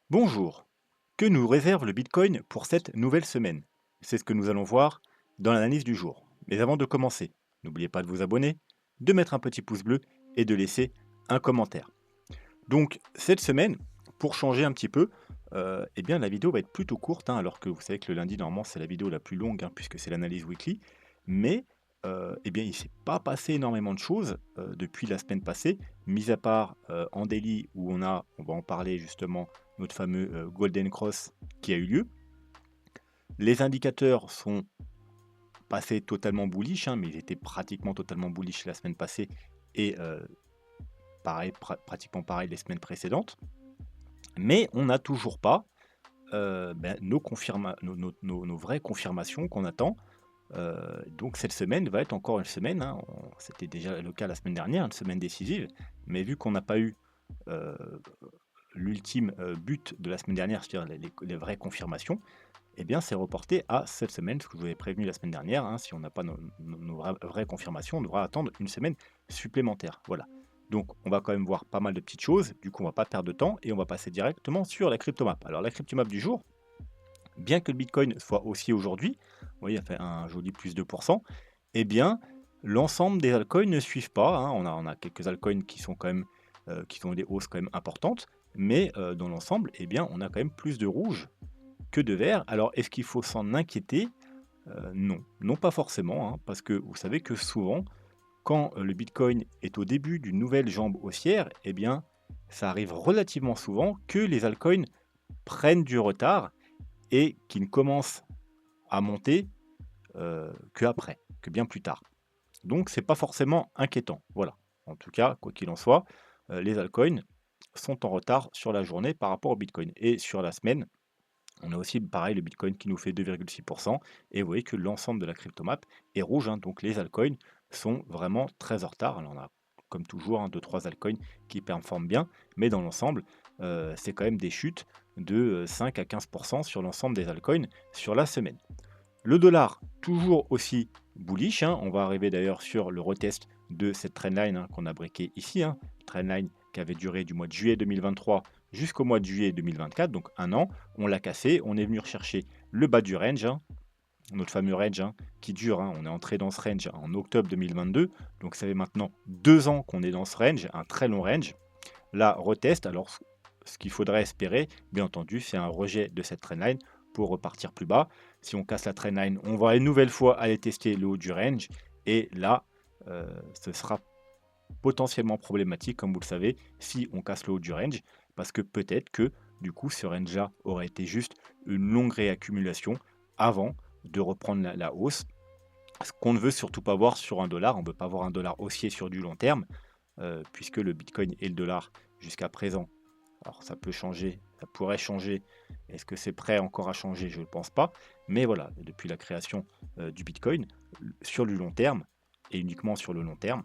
Bonjour. Que nous réserve le Bitcoin pour cette nouvelle semaine? C'est ce que nous allons voir dans l'analyse du jour. Mais avant de commencer, n'oubliez pas de vous abonner, de mettre un petit pouce bleu et de laisser un commentaire. Donc cette semaine, pour changer un petit peu, eh bien la vidéo va être plutôt courte, hein, alors que vous savez que le lundi normalement c'est la vidéo la plus longue, hein, puisque c'est l'analyse weekly. Mais eh bien il ne s'est pas passé énormément de choses depuis la semaine passée, mis à part en daily où on va en parler justement, notre fameux Golden Cross qui a eu lieu. Les indicateurs sont passés totalement bullish, hein, mais ils étaient pratiquement totalement bullish la semaine passée et pareil, pratiquement pareil les semaines précédentes. Mais on n'a toujours pas nos vraies confirmations qu'on attend. Donc cette semaine va être encore une semaine, hein, c'était déjà le cas la semaine dernière, une semaine décisive, mais vu qu'on n'a pas eu euh, l'ultime but de la semaine dernière, c'est-à-dire les vraies confirmations, eh bien c'est reporté à cette semaine, ce que je vous avais prévenu la semaine dernière, hein, si on n'a pas nos vraies confirmations, on devra attendre une semaine supplémentaire. Voilà. Donc on va quand même voir pas mal de petites choses, du coup on va pas perdre de temps et on va passer directement sur la cryptomap. Alors la cryptomap du jour, bien que le Bitcoin soit haussier aujourd'hui, vous voyez, il a fait un joli plus 2%, eh bien, l'ensemble des altcoins ne suivent pas, hein. On a quelques altcoins qui sont quand même, qui ont des hausses quand même importantes, mais dans l'ensemble, eh bien, on a quand même plus de rouge que de vert. Alors, est-ce qu'il faut s'en inquiéter? Non, non pas forcément, hein, parce que vous savez que souvent, quand le Bitcoin est au début d'une nouvelle jambe haussière, eh bien, ça arrive relativement souvent que les altcoins prennent du retard et qu'ils ne commencent à monter qu'après, que bien plus tard. Donc c'est pas forcément inquiétant. Voilà. En tout cas, quoi qu'il en soit, les altcoins sont en retard sur la journée par rapport au Bitcoin. Et sur la semaine, on a aussi pareil le Bitcoin qui nous fait 2,6%. Et vous voyez que l'ensemble de la cryptomap est rouge, hein, donc les altcoins sont vraiment très en retard. Alors on a comme toujours 2-3 altcoins qui performent bien, mais dans l'ensemble, c'est quand même des chutes de 5 à 15% sur l'ensemble des altcoins sur la semaine. Le dollar, toujours aussi bullish, hein. On va arriver d'ailleurs sur le retest de cette trendline, hein, qu'on a breaké ici, hein. Trendline qui avait duré du mois de juillet 2023 jusqu'au mois de juillet 2024, donc un an. On l'a cassé, on est venu rechercher le bas du range, hein, notre fameux range, hein, qui dure, hein. On est entré dans ce range en octobre 2022, donc ça fait maintenant 2 ans qu'on est dans ce range, un très long range. Là, retest, alors ce qu'il faudrait espérer, bien entendu, c'est un rejet de cette trendline pour repartir plus bas. Si on casse la trendline, on va une nouvelle fois aller tester le haut du range. Et là, ce sera potentiellement problématique, comme vous le savez, si on casse le haut du range, parce que peut-être que du coup, ce range-là aurait été juste une longue réaccumulation avant de reprendre la hausse. Ce qu'on ne veut surtout pas voir sur un dollar, on ne veut pas voir un dollar haussier sur du long terme, puisque le Bitcoin et le dollar, jusqu'à présent, alors ça peut changer, ça pourrait changer. Est-ce que c'est prêt encore à changer? Je ne pense pas. Mais voilà, depuis la création du Bitcoin, sur du long terme, et uniquement sur le long terme,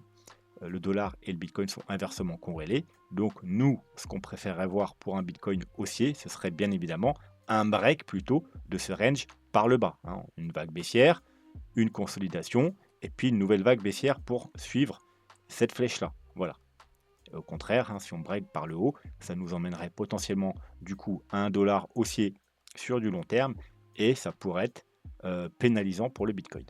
le dollar et le Bitcoin sont inversement corrélés. Donc nous, ce qu'on préférerait voir pour un Bitcoin haussier, ce serait bien évidemment un break plutôt de ce range par le bas, hein. Une vague baissière, une consolidation, et puis une nouvelle vague baissière pour suivre cette flèche-là. Voilà. Au contraire, hein, si on break par le haut, ça nous emmènerait potentiellement du coup à un dollar haussier sur du long terme et ça pourrait être pénalisant pour le Bitcoin.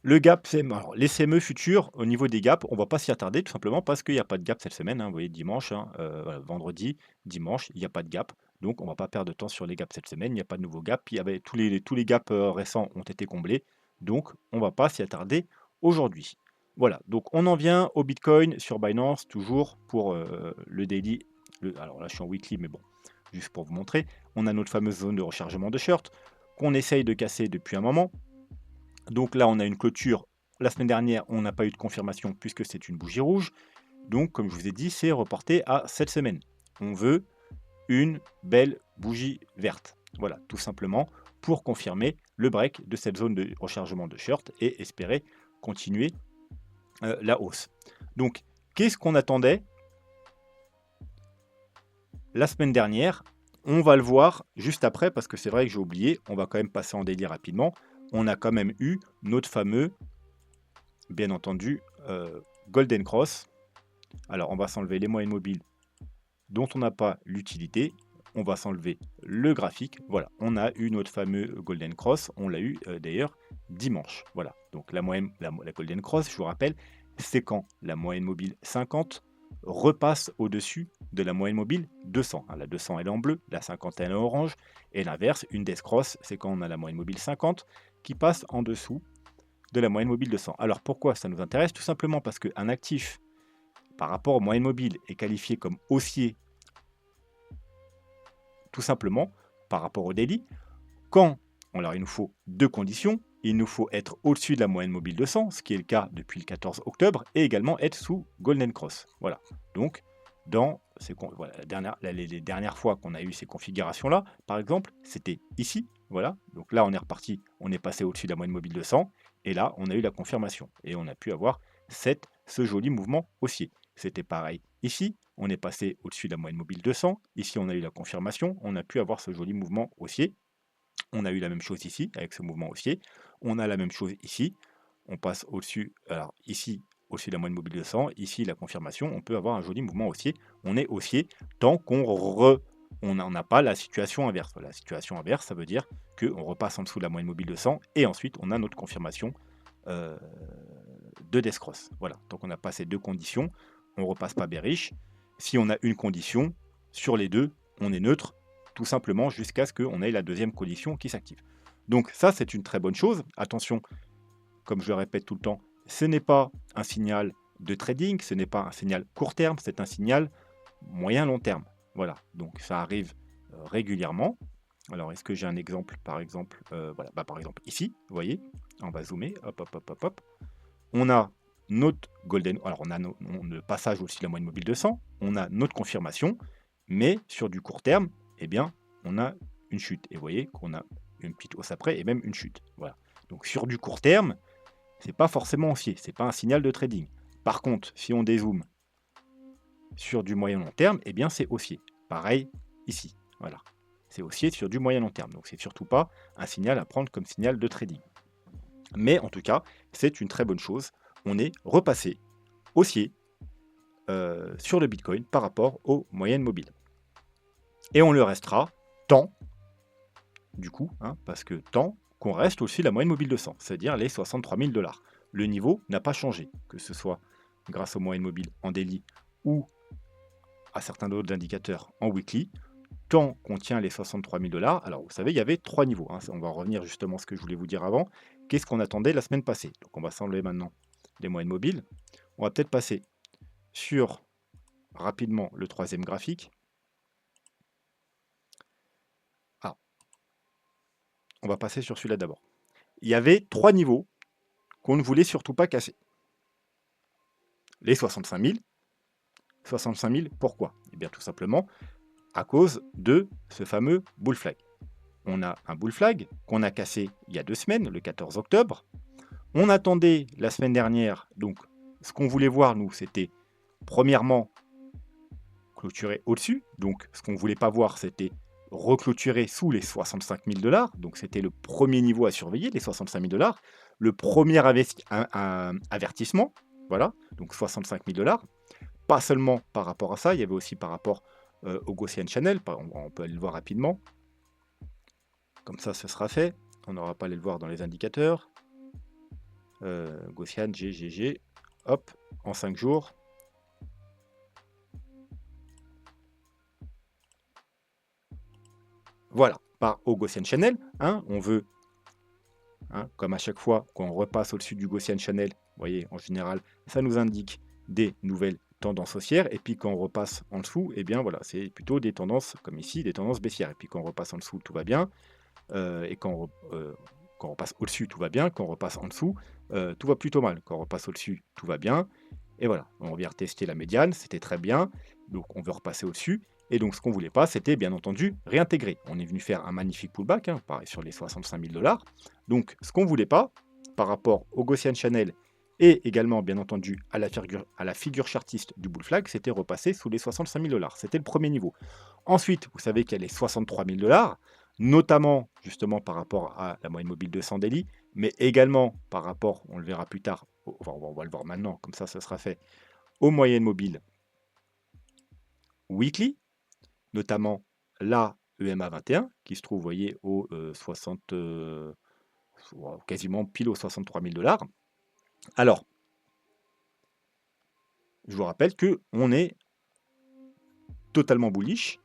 Le gap, alors, les CME futurs, au niveau des gaps, on ne va pas s'y attarder tout simplement parce qu'il n'y a pas de gap cette semaine, hein. Vous voyez, dimanche, hein, voilà, vendredi, dimanche, il n'y a pas de gap. Donc on ne va pas perdre de temps sur les gaps cette semaine. Il n'y a pas de nouveau gap. Il y avait, tous les gaps récents ont été comblés. Donc on ne va pas s'y attarder aujourd'hui. Voilà, donc on en vient au Bitcoin sur Binance, toujours pour le daily. Alors là, je suis en weekly, mais bon, juste pour vous montrer. On a notre fameuse zone de rechargement de short qu'on essaye de casser depuis un moment. Donc là, on a une clôture. La semaine dernière, on n'a pas eu de confirmation puisque c'est une bougie rouge. Donc, comme je vous ai dit, c'est reporté à cette semaine. On veut une belle bougie verte. Voilà, tout simplement pour confirmer le break de cette zone de rechargement de short et espérer continuer la hausse. Donc, qu'est-ce qu'on attendait la semaine dernière? On va le voir juste après parce que c'est vrai que j'ai oublié. On va quand même passer en daily rapidement. On a quand même eu notre fameux, bien entendu, Golden Cross. Alors, on va s'enlever les moyennes mobiles dont on n'a pas l'utilité, on va s'enlever le graphique. Voilà, on a eu notre fameux Golden Cross. On l'a eu d'ailleurs dimanche. Voilà, donc la moyenne, la Golden Cross, je vous rappelle, c'est quand la moyenne mobile 50 repasse au-dessus de la moyenne mobile 200. Hein, la 200 elle est en bleu, la 50 elle est en orange. Et l'inverse, une Death Cross, c'est quand on a la moyenne mobile 50 qui passe en dessous de la moyenne mobile 200. Alors pourquoi ça nous intéresse? Tout simplement parce qu'un actif par rapport aux moyennes mobiles est qualifié comme haussier tout simplement par rapport au daily. Quand, alors il nous faut deux conditions, il nous faut être au-dessus de la moyenne mobile de 100, ce qui est le cas depuis le 14 octobre, et également être sous Golden Cross. Voilà. Donc, dans voilà, les dernières fois qu'on a eu ces configurations-là, par exemple, c'était ici. Voilà. Donc là, on est reparti, on est passé au-dessus de la moyenne mobile de 100, et là, on a eu la confirmation. Et on a pu avoir ce joli mouvement haussier. C'était pareil ici, on est passé au-dessus de la moyenne mobile 200. Ici, on a eu la confirmation, on a pu avoir ce joli mouvement haussier. On a eu la même chose ici, avec ce mouvement haussier. On a la même chose ici. On passe au-dessus, alors ici, au-dessus de la moyenne mobile de 100. Ici, la confirmation, on peut avoir un joli mouvement haussier. On est haussier tant on n'a pas la situation inverse. La situation inverse, ça veut dire qu'on repasse en dessous de la moyenne mobile de 100 et ensuite, on a notre confirmation de Death Cross. Voilà, donc on a pas ces deux conditions, on repasse pas bearish. Si on a une condition, sur les deux, on est neutre, tout simplement jusqu'à ce qu'on ait la deuxième condition qui s'active. Donc ça, c'est une très bonne chose. Attention, comme je le répète tout le temps, ce n'est pas un signal de trading, ce n'est pas un signal court terme, c'est un signal moyen-long terme. Voilà, donc ça arrive régulièrement. Alors, est-ce que j'ai un exemple, par exemple, voilà, par exemple ici, vous voyez, on va zoomer, hop, hop, hop, hop, hop. On a notre golden, alors on a le passage aussi de la moyenne mobile de 100, on a notre confirmation, mais sur du court terme, eh bien, on a une chute. Et vous voyez qu'on a une petite hausse après et même une chute. Voilà. Donc sur du court terme, c'est pas forcément haussier, c'est pas un signal de trading. Par contre, si on dézoome sur du moyen long terme, eh bien c'est haussier. Pareil ici. Voilà. C'est haussier sur du moyen long terme. Donc c'est surtout pas un signal à prendre comme signal de trading. Mais en tout cas, c'est une très bonne chose. On est repassé haussier sur le Bitcoin par rapport aux moyennes mobiles. Et on le restera tant, du coup, hein, parce que tant qu'on reste au-dessus de la moyenne mobile de 100, c'est-à-dire les 63 000 $. Le niveau n'a pas changé, que ce soit grâce aux moyennes mobiles en daily ou à certains autres indicateurs en weekly. Tant qu'on tient les 63 000 $, alors vous savez, il y avait trois niveaux. Hein, on va revenir justement à ce que je voulais vous dire avant. Qu'est-ce qu'on attendait la semaine passée? Donc on va s'enlever maintenant les moyennes mobiles. On va peut-être passer sur rapidement le troisième graphique. Ah, on va passer sur celui-là d'abord. Il y avait trois niveaux qu'on ne voulait surtout pas casser. Les 65 000. 65 000, pourquoi? Eh bien tout simplement à cause de ce fameux bull flag. On a un bull flag qu'on a cassé il y a 2 semaines, le 14 octobre. On attendait la semaine dernière, donc ce qu'on voulait voir, nous, c'était premièrement clôturer au-dessus. Donc ce qu'on ne voulait pas voir, c'était reclôturer sous les 65 000 $. Donc c'était le premier niveau à surveiller, les 65 000 $. Le premier avertissement, voilà, donc 65 000 $. Pas seulement par rapport à ça, il y avait aussi par rapport au Gaussian Channel. On peut aller le voir rapidement. Comme ça, ce sera fait. On n'aura pas à aller le voir dans les indicateurs. Gaussian, GGG, hop, en 5 jours. Voilà, par au Gaussian Channel, hein, on veut, hein, comme à chaque fois qu'on repasse au-dessus du Gaussian Channel, vous voyez, en général, ça nous indique des nouvelles tendances haussières, et puis quand on repasse en dessous, eh bien voilà, c'est plutôt des tendances, comme ici, des tendances baissières, et puis quand on repasse en dessous, tout va bien, et quand on repasse au-dessus, tout va bien, quand on repasse en dessous, tout va plutôt mal, quand on repasse au-dessus, tout va bien, et voilà, on vient retester la médiane, c'était très bien, donc on veut repasser au-dessus, et donc ce qu'on ne voulait pas, c'était bien entendu réintégrer. On est venu faire un magnifique pullback, hein, pareil sur les 65 000 $. Donc ce qu'on ne voulait pas, par rapport au Gaussian Channel, et également bien entendu à la figure chartiste du bull flag, c'était repasser sous les 65 000 $. C'était le premier niveau. Ensuite, vous savez qu'il y a les 63 000 $, notamment justement par rapport à la moyenne mobile de 100 daily, mais également par rapport, on le verra plus tard, on va le voir maintenant, comme ça, ça sera fait, aux moyennes mobiles weekly, notamment la EMA 21 qui se trouve, vous voyez, au 60, quasiment pile aux 63 000 $. Alors, je vous rappelle que on est totalement bullish,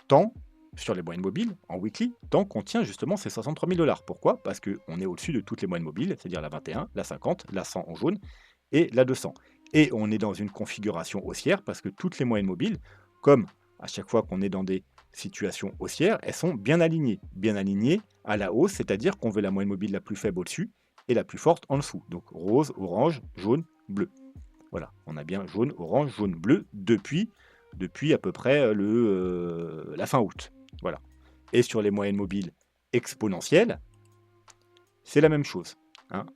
tant sur les moyennes mobiles, en weekly, tant qu'on tient justement ces 63 000 $. Pourquoi? Parce qu'on est au-dessus de toutes les moyennes mobiles, c'est-à-dire la 21, la 50, la 100 en jaune et la 200. Et on est dans une configuration haussière parce que toutes les moyennes mobiles, comme à chaque fois qu'on est dans des situations haussières, elles sont bien alignées à la hausse, c'est-à-dire qu'on veut la moyenne mobile la plus faible au-dessus et la plus forte en dessous. Donc rose, orange, jaune, bleu. Voilà, on a bien jaune, orange, jaune, bleu depuis à peu près la fin août. Voilà. Et sur les moyennes mobiles exponentielles, c'est la même chose, hein.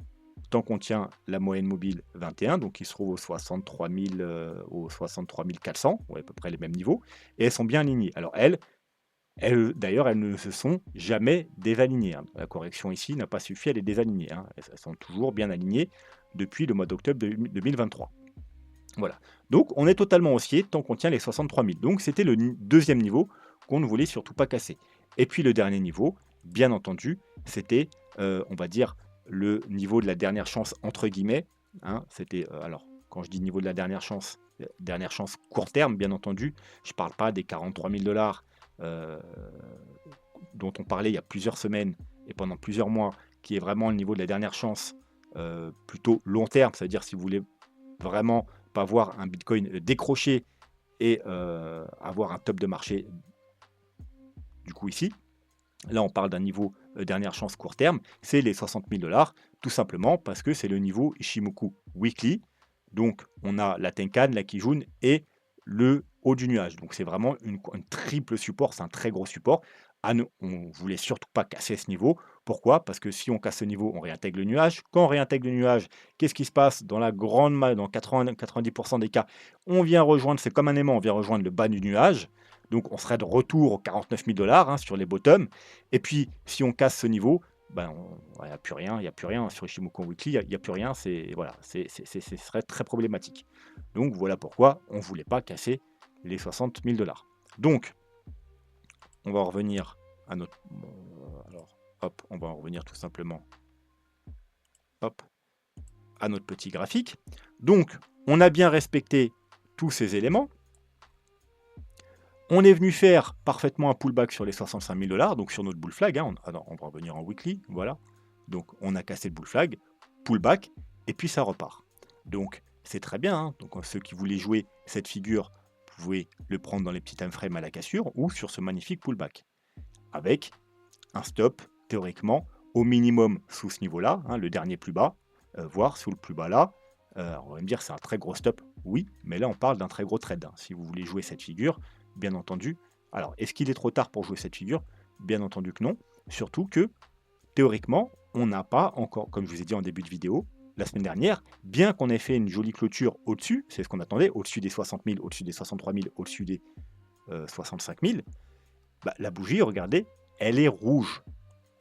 Tant qu'on tient la moyenne mobile 21, donc qui se trouve aux 63 000, aux 63 400, ouais, à peu près les mêmes niveaux, et elles sont bien alignées. Alors elles d'ailleurs, elles ne se sont jamais désalignées, hein. La correction ici n'a pas suffi à les désaligner, hein. Elles sont toujours bien alignées depuis le mois d'octobre 2023. Voilà. Donc on est totalement haussier tant qu'on tient les 63 000. Donc c'était le deuxième niveau qu'on ne voulait surtout pas casser. Et puis le dernier niveau, bien entendu, c'était, on va dire, le niveau de la dernière chance entre guillemets, hein. C'était, alors quand je dis niveau de la dernière chance court terme, bien entendu, je ne parle pas des 43 000 $, dont on parlait il y a plusieurs semaines et pendant plusieurs mois, qui est vraiment le niveau de la dernière chance, plutôt long terme. C'est-à-dire si vous voulez vraiment pas voir un Bitcoin décrocher et avoir un top de marché, du coup ici. Là, on parle d'un niveau dernière chance court terme, c'est les 60 000 $, tout simplement parce que c'est le niveau Ishimoku Weekly. Donc, on a la Tenkan, la Kijun et le haut du nuage. Donc, c'est vraiment une triple support, c'est un très gros support. On ne voulait surtout pas casser ce niveau. Pourquoi? Parce que si on casse ce niveau, on réintègre le nuage. Quand on réintègre le nuage, qu'est-ce qui se passe? Dans la grande dans 90% des cas, on vient rejoindre, c'est comme un aimant, on vient rejoindre le bas du nuage. Donc, on serait de retour aux 49 000 $, hein, sur les bottoms. Et puis, si on casse ce niveau, ben, il n'y a plus rien, il y a plus rien sur Ishimoku Weekly, il y a plus rien, voilà, ce serait très problématique. Donc voilà pourquoi on ne voulait pas casser les 60 000 $. Donc, on va en revenir à notre, alors, hop, on va en revenir tout simplement, hop, à notre petit graphique. Donc, on a bien respecté tous ces éléments. On est venu faire parfaitement un pullback sur les 65 000 $, donc sur notre bull flag, hein. On va revenir en weekly, voilà. Donc on a cassé le bull flag, pullback, et puis ça repart. Donc c'est très bien, hein. Donc ceux qui voulaient jouer cette figure, vous pouvez le prendre dans les petits time frames à la cassure ou sur ce magnifique pullback. Avec un stop, théoriquement, au minimum sous ce niveau-là, hein, le dernier plus bas, voire sous le plus bas là. On va me dire c'est un très gros stop, oui, mais là on parle d'un très gros trade, hein. Si vous voulez jouer cette figure, bien entendu. Alors, est-ce qu'il est trop tard pour jouer cette figure? Bien entendu que non. Surtout que, théoriquement, on n'a pas encore, comme je vous ai dit en début de vidéo, la semaine dernière, bien qu'on ait fait une jolie clôture au-dessus, c'est ce qu'on attendait, au-dessus des 60 000, au-dessus des 63 000, au-dessus des 65 000, bah, la bougie, regardez, elle est rouge.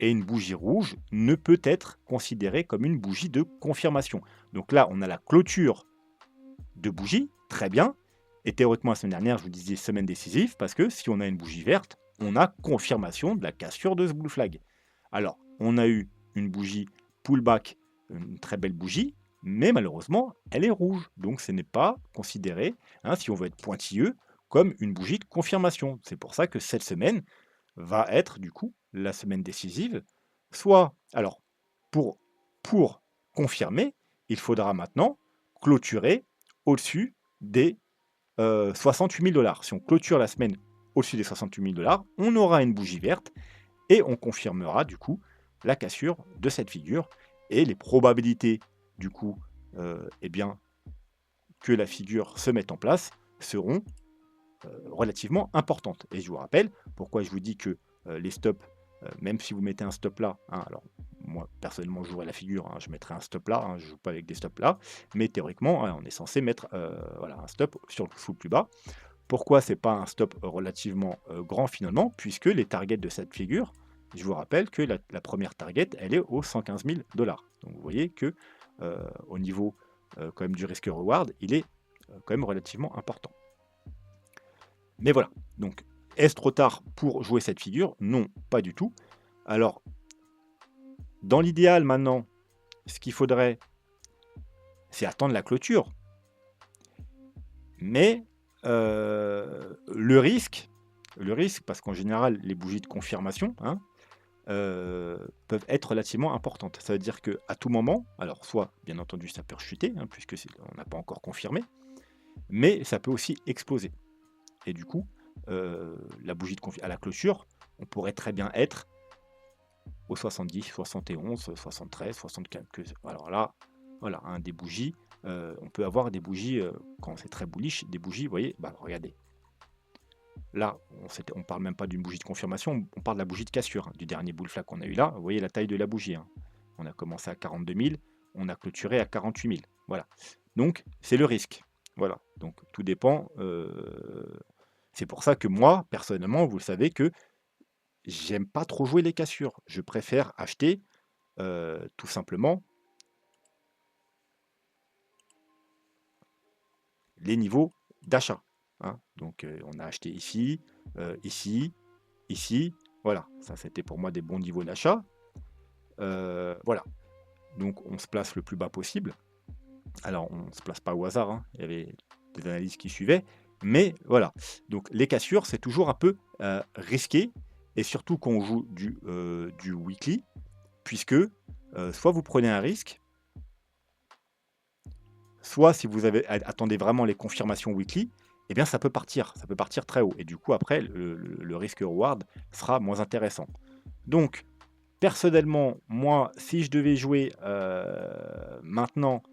Et une bougie rouge ne peut être considérée comme une bougie de confirmation. Donc là, on a la clôture de bougie, très bien. Et théoriquement, la semaine dernière, je vous disais semaine décisive, parce que si on a une bougie verte, on a confirmation de la cassure de ce blue flag. Alors, on a eu une bougie pullback, une très belle bougie, mais malheureusement, elle est rouge. Donc, ce n'est pas considéré, hein, si on veut être pointilleux, comme une bougie de confirmation. C'est pour ça que cette semaine va être, du coup, la semaine décisive. Soit, alors, pour confirmer, il faudra maintenant clôturer au-dessus des 68 000 $. Si on clôture la semaine au-dessus des 68 000 $, on aura une bougie verte et on confirmera du coup la cassure de cette figure et les probabilités du coup eh bien, que la figure se mette en place seront relativement importantes. Et je vous rappelle, pourquoi je vous dis que les stops, même si vous mettez un stop là, hein, alors moi personnellement je jouerai la figure, hein, je mettrai un stop là, hein, je ne joue pas avec des stops là, mais théoriquement hein, on est censé mettre voilà, un stop sous le plus bas. Pourquoi c'est pas un stop relativement grand finalement? Puisque les targets de cette figure, je vous rappelle que la première target, elle est aux 115 000 $. Donc vous voyez que au niveau quand même du risque reward, il est quand même relativement important. Mais voilà, donc est-ce trop tard pour jouer cette figure? Non, pas du tout. Alors, dans l'idéal maintenant, ce qu'il faudrait, c'est attendre la clôture. Mais le risque, parce qu'en général, les bougies de confirmation, hein, peuvent être relativement importantes. Ça veut dire qu'à tout moment, alors soit, bien entendu, ça peut rechuter, hein, puisque on n'a pas encore confirmé, mais ça peut aussi exploser. Et du coup, la bougie à la clôture, on pourrait très bien être au 70, 71, 73, 75. Alors là, voilà, hein, des bougies. On peut avoir des bougies, quand c'est très bullish, des bougies, vous voyez, bah, regardez. Là, on parle même pas d'une bougie de confirmation, on parle de la bougie de cassure, hein, du dernier bull flag qu'on a eu là. Vous voyez la taille de la bougie, hein. On a commencé à 42 000, on a clôturé à 48 000. Voilà. Donc, c'est le risque. Voilà. Donc, tout dépend. C'est pour ça que moi, personnellement, vous le savez que j'aime pas trop jouer les cassures. Je préfère acheter tout simplement les niveaux d'achat, hein. Donc, on a acheté ici, ici, ici. Voilà, ça c'était pour moi des bons niveaux d'achat. Voilà, donc on se place le plus bas possible. Alors, on ne se place pas au hasard, hein. Il y avait des analyses qui suivaient. Mais voilà, donc les cassures, c'est toujours un peu risqué. Et surtout quand on joue du weekly, puisque soit vous prenez un risque, soit si vous attendez vraiment les confirmations weekly, eh bien ça peut partir très haut. Et du coup, après, le risque-reward sera moins intéressant. Donc, personnellement, moi, si je devais jouer maintenant,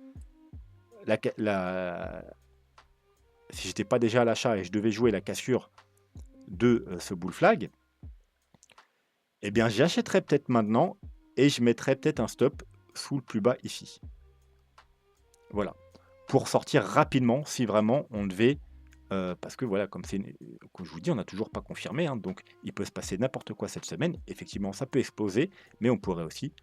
si j'étais pas déjà à l'achat et je devais jouer la cassure de ce bull flag, eh bien j'achèterais peut-être maintenant et je mettrais peut-être un stop sous le plus bas ici. Voilà. Pour sortir rapidement si vraiment on devait. Parce que voilà, comme je vous dis, on n'a toujours pas confirmé, hein, donc il peut se passer n'importe quoi cette semaine. Effectivement, ça peut exploser, mais on pourrait aussi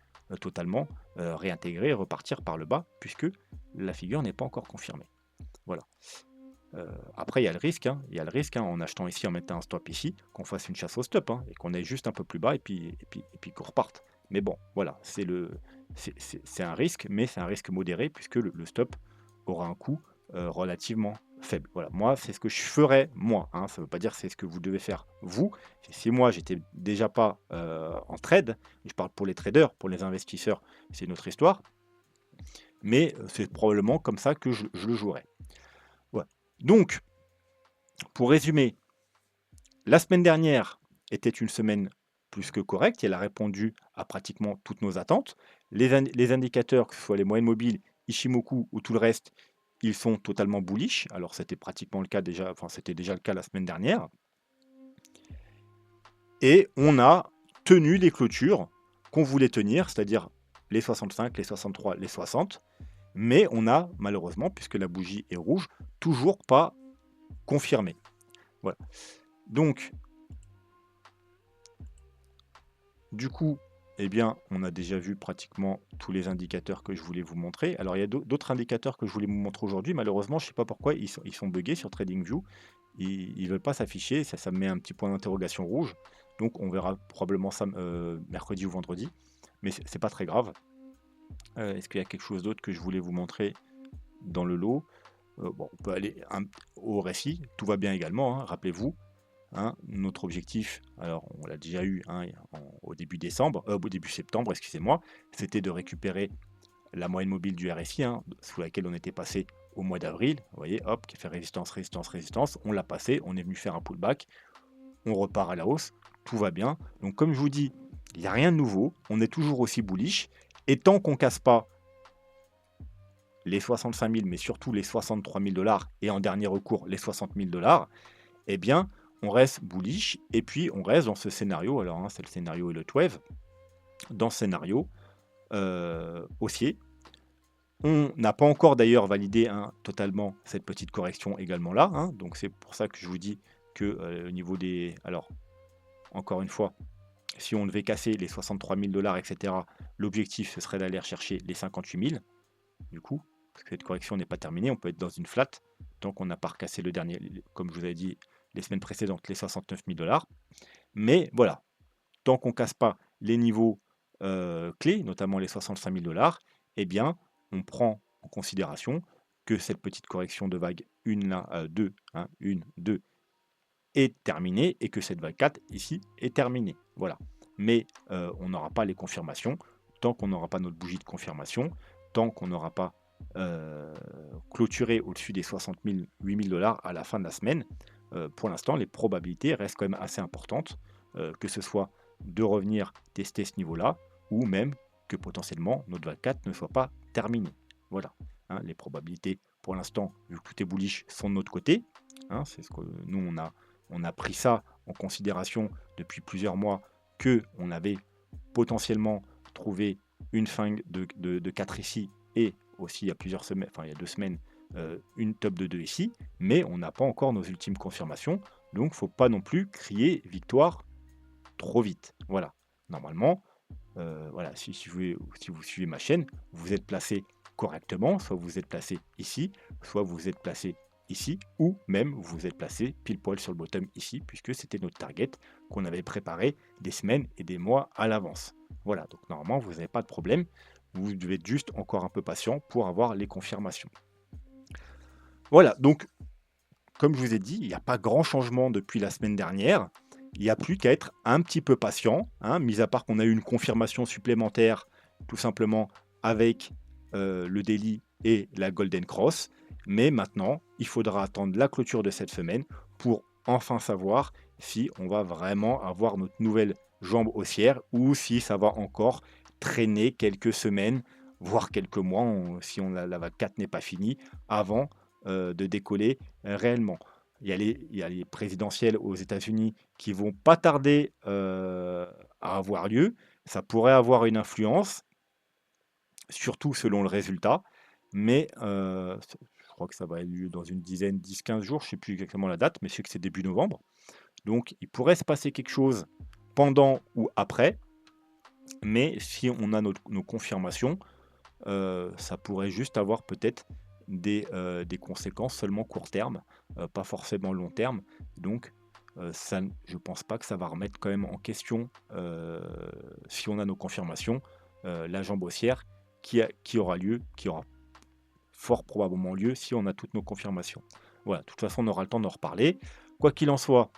totalement réintégrer et repartir par le bas, puisque la figure n'est pas encore confirmée. Voilà. Après, il y a le risque, hein, en achetant ici, en mettant un stop ici, qu'on fasse une chasse au stop, hein, et qu'on aille juste un peu plus bas et puis qu'on reparte. Mais bon, voilà, c'est un risque, mais c'est un risque modéré puisque le stop aura un coût relativement faible. Voilà, moi, c'est ce que je ferais, moi, hein. Ça ne veut pas dire que c'est ce que vous devez faire, vous. Si moi, j'étais déjà pas en trade, je parle pour les traders, pour les investisseurs, c'est une autre histoire, mais c'est probablement comme ça que je le jouerais. Ouais. Donc, pour résumer, la semaine dernière était une semaine plus que correcte. Elle a répondu à pratiquement toutes nos attentes. Les indicateurs, que ce soit les moyennes mobiles, Ishimoku ou tout le reste, ils sont totalement bullish. Alors c'était pratiquement le cas déjà, enfin c'était déjà le cas la semaine dernière. Et on a tenu les clôtures qu'on voulait tenir, c'est-à-dire les 65, les 63, les 60. Mais on a malheureusement, puisque la bougie est rouge, toujours pas confirmé. Voilà. Donc, du coup, eh bien, on a déjà vu pratiquement tous les indicateurs que je voulais vous montrer. Alors, il y a d'autres indicateurs que je voulais vous montrer aujourd'hui. Malheureusement, je ne sais pas pourquoi ils sont buggés sur TradingView. Ils ne veulent pas s'afficher. Ça me met un petit point d'interrogation rouge. Donc, on verra probablement ça mercredi ou vendredi. Mais c'est pas très grave. Est-ce qu'il y a quelque chose d'autre que je voulais vous montrer dans le lot? Bon, on peut aller au récit. Tout va bien également, hein, rappelez-vous. Hein, notre objectif, alors on l'a déjà eu, hein, au début septembre, excusez-moi, c'était de récupérer la moyenne mobile du RSI, hein, sous laquelle on était passé au mois d'avril. Vous voyez, hop, qui fait résistance, résistance, résistance. On l'a passé, on est venu faire un pullback, on repart à la hausse, tout va bien. Donc comme je vous dis, il n'y a rien de nouveau, on est toujours aussi bullish, et tant qu'on ne casse pas les 65 000, mais surtout les 63 000 $, et en dernier recours les 60 000 $, eh bien, on reste bullish et puis on reste dans ce scénario. Alors, hein, c'est le scénario et le 12. Dans ce scénario haussier, on n'a pas encore d'ailleurs validé, hein, totalement cette petite correction également là, hein. Donc, c'est pour ça que je vous dis que au niveau des. Alors, encore une fois, si on devait casser les 63 000 $, etc., l'objectif ce serait d'aller rechercher les 58 000. Du coup, parce que cette correction n'est pas terminée, on peut être dans une flat tant qu'on n'a pas recassé le dernier, comme je vous avais dit, les semaines précédentes, les 69 000 dollars. Mais voilà, tant qu'on ne casse pas les niveaux clés, notamment les 65 000 dollars, eh bien, on prend en considération que cette petite correction de vague 1, là, 2, 1, 2, est terminée et que cette vague 4 ici est terminée. Voilà. Mais on n'aura pas les confirmations tant qu'on n'aura pas notre bougie de confirmation, tant qu'on n'aura pas clôturé au-dessus des 60 000, 8 000 dollars à la fin de la semaine. Pour l'instant, les probabilités restent quand même assez importantes, que ce soit de revenir tester ce niveau-là ou même que potentiellement notre vague 4 ne soit pas terminée. Voilà. Hein, les probabilités, pour l'instant, vu que tout est bullish, sont de notre côté. Hein, c'est ce que nous, on a pris ça en considération depuis plusieurs mois, qu'on avait potentiellement trouvé une fin de 4 ici et aussi il y a plusieurs semaines, enfin il y a 2 semaines, une top de 2 ici, mais on n'a pas encore nos ultimes confirmations, donc faut pas non plus crier victoire trop vite. Voilà. Normalement, voilà, si vous suivez ma chaîne, vous êtes placé correctement, soit vous êtes placé ici, soit vous êtes placé ici, ou même vous êtes placé pile poil sur le bottom ici, puisque c'était notre target qu'on avait préparé des semaines et des mois à l'avance. Voilà, donc normalement, vous n'avez pas de problème. Vous devez être juste encore un peu patient pour avoir les confirmations. Voilà, donc comme je vous ai dit, il n'y a pas grand changement depuis la semaine dernière. Il n'y a plus qu'à être un petit peu patient, hein, mis à part qu'on a eu une confirmation supplémentaire, tout simplement avec le daily et la Golden Cross. Mais maintenant, il faudra attendre la clôture de cette semaine pour enfin savoir si on va vraiment avoir notre nouvelle jambe haussière ou si ça va encore traîner quelques semaines, voire quelques mois, la vague 4 n'est pas finie, avant de décoller réellement. Il y a les présidentielles aux États-Unis qui vont pas tarder à avoir lieu. Ça pourrait avoir une influence, surtout selon le résultat, mais je crois que ça va avoir lieu dans une dizaine, 10-15 jours, je ne sais plus exactement la date, mais je sais que c'est début novembre. Donc il pourrait se passer quelque chose pendant ou après, mais si on a nos confirmations, ça pourrait juste avoir peut-être des conséquences seulement court terme, pas forcément long terme. Donc, ça, je pense pas que ça va remettre quand même en question, si on a nos confirmations, la jambe haussière qui aura fort probablement lieu si on a toutes nos confirmations. Voilà, de toute façon, on aura le temps d'en reparler. Quoi qu'il en soit,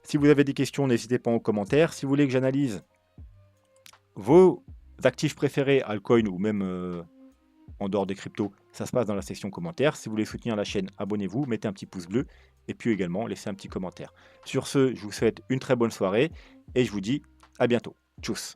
si vous avez des questions, n'hésitez pas en commentaire. Si vous voulez que j'analyse vos actifs préférés, altcoin ou même en dehors des cryptos, ça se passe dans la section commentaires. Si vous voulez soutenir la chaîne, abonnez-vous, mettez un petit pouce bleu et puis également laissez un petit commentaire. Sur ce, je vous souhaite une très bonne soirée et je vous dis à bientôt. Tchuss.